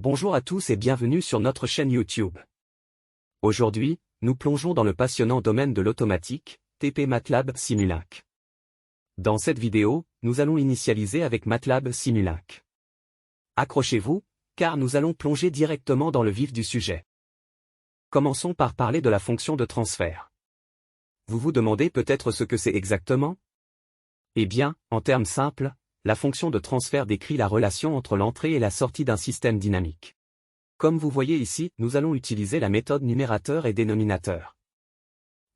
Bonjour à tous et bienvenue sur notre chaîne YouTube. Aujourd'hui, nous plongeons dans le passionnant domaine de l'automatique, TP MATLAB Simulink. Dans cette vidéo, nous allons initialiser avec MATLAB Simulink. Accrochez-vous, car nous allons plonger directement dans le vif du sujet. Commençons par parler de la fonction de transfert. Vous vous demandez peut-être ce que c'est exactement? Eh bien, en termes simples, la fonction de transfert décrit la relation entre l'entrée et la sortie d'un système dynamique. Comme vous voyez ici, nous allons utiliser la méthode numérateur et dénominateur.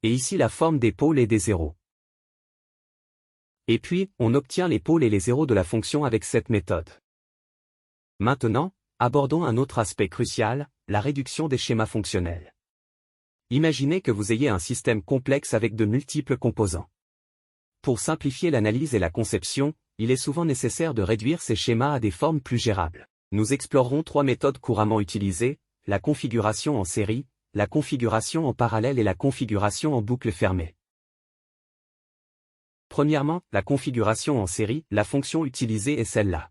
Et ici la forme des pôles et des zéros. Et puis, on obtient les pôles et les zéros de la fonction avec cette méthode. Maintenant, abordons un autre aspect crucial, la réduction des schémas fonctionnels. Imaginez que vous ayez un système complexe avec de multiples composants. Pour simplifier l'analyse et la conception, il est souvent nécessaire de réduire ces schémas à des formes plus gérables. Nous explorerons trois méthodes couramment utilisées, la configuration en série, la configuration en parallèle et la configuration en boucle fermée. Premièrement, la configuration en série, la fonction utilisée est celle-là.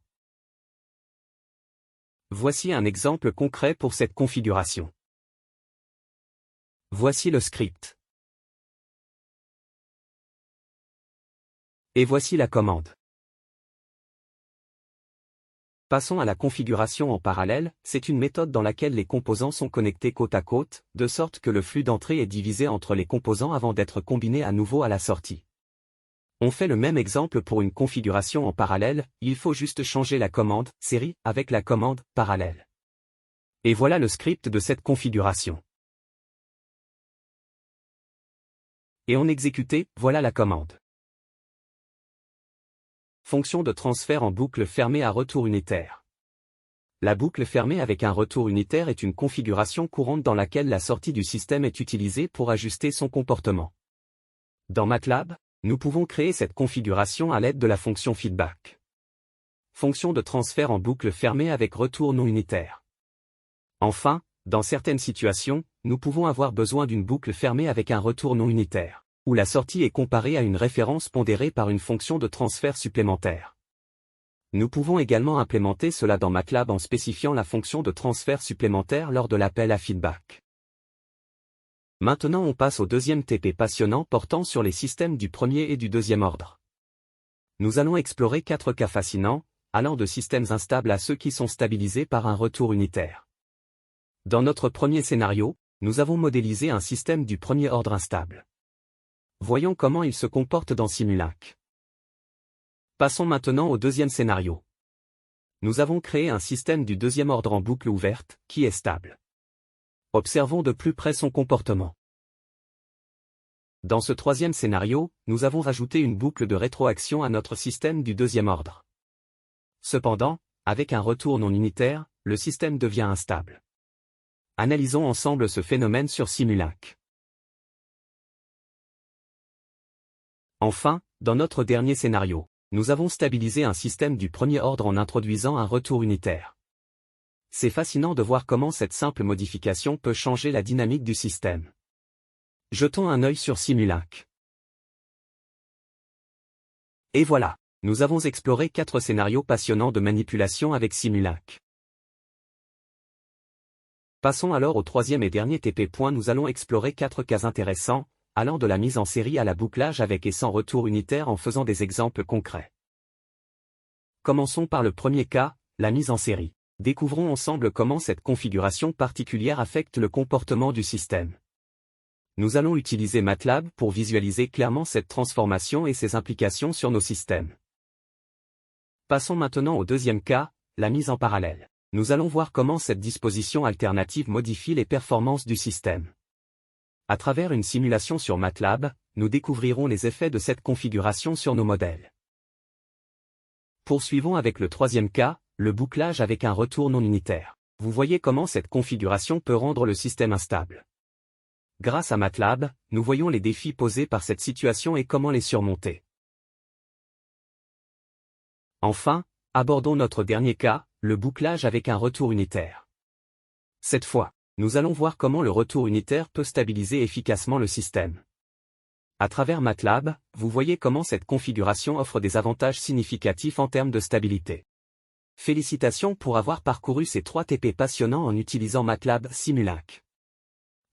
Voici un exemple concret pour cette configuration. Voici le script. Et voici la commande. Passons à la configuration en parallèle, c'est une méthode dans laquelle les composants sont connectés côte à côte, de sorte que le flux d'entrée est divisé entre les composants avant d'être combiné à nouveau à la sortie. On fait le même exemple pour une configuration en parallèle, il faut juste changer la commande « série » avec la commande « parallèle ». Et voilà le script de cette configuration. Et on exécutait, voilà la commande. Fonction de transfert en boucle fermée à retour unitaire. La boucle fermée avec un retour unitaire est une configuration courante dans laquelle la sortie du système est utilisée pour ajuster son comportement. Dans MATLAB, nous pouvons créer cette configuration à l'aide de la fonction feedback. Fonction de transfert en boucle fermée avec retour non unitaire. Enfin, dans certaines situations, nous pouvons avoir besoin d'une boucle fermée avec un retour non unitaire, où la sortie est comparée à une référence pondérée par une fonction de transfert supplémentaire. Nous pouvons également implémenter cela dans MATLAB en spécifiant la fonction de transfert supplémentaire lors de l'appel à feedback. Maintenant on passe au deuxième TP passionnant portant sur les systèmes du premier et du deuxième ordre. Nous allons explorer 4 cas fascinants, allant de systèmes instables à ceux qui sont stabilisés par un retour unitaire. Dans notre premier scénario, nous avons modélisé un système du premier ordre instable. Voyons comment il se comporte dans Simulink. Passons maintenant au deuxième scénario. Nous avons créé un système du deuxième ordre en boucle ouverte, qui est stable. Observons de plus près son comportement. Dans ce troisième scénario, nous avons rajouté une boucle de rétroaction à notre système du deuxième ordre. Cependant, avec un retour non unitaire, le système devient instable. Analysons ensemble ce phénomène sur Simulink. Enfin, dans notre dernier scénario, nous avons stabilisé un système du premier ordre en introduisant un retour unitaire. C'est fascinant de voir comment cette simple modification peut changer la dynamique du système. Jetons un œil sur Simulink. Et voilà, nous avons exploré 4 scénarios passionnants de manipulation avec Simulink. Passons alors au troisième et dernier TP. Nous allons explorer 4 cas intéressants, allant de la mise en série à la bouclage avec et sans retour unitaire en faisant des exemples concrets. Commençons par le premier cas, la mise en série. Découvrons ensemble comment cette configuration particulière affecte le comportement du système. Nous allons utiliser MATLAB pour visualiser clairement cette transformation et ses implications sur nos systèmes. Passons maintenant au deuxième cas, la mise en parallèle. Nous allons voir comment cette disposition alternative modifie les performances du système. À travers une simulation sur MATLAB, nous découvrirons les effets de cette configuration sur nos modèles. Poursuivons avec le troisième cas, le bouclage avec un retour non unitaire. Vous voyez comment cette configuration peut rendre le système instable. Grâce à MATLAB, nous voyons les défis posés par cette situation et comment les surmonter. Enfin, abordons notre dernier cas, le bouclage avec un retour unitaire. Cette fois, nous allons voir comment le retour unitaire peut stabiliser efficacement le système. À travers MATLAB, vous voyez comment cette configuration offre des avantages significatifs en termes de stabilité. Félicitations pour avoir parcouru ces 3 TP passionnants en utilisant MATLAB Simulink.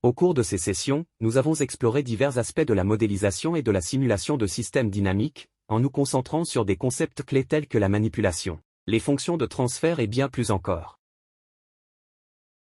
Au cours de ces sessions, nous avons exploré divers aspects de la modélisation et de la simulation de systèmes dynamiques, en nous concentrant sur des concepts clés tels que la manipulation, les fonctions de transfert et bien plus encore.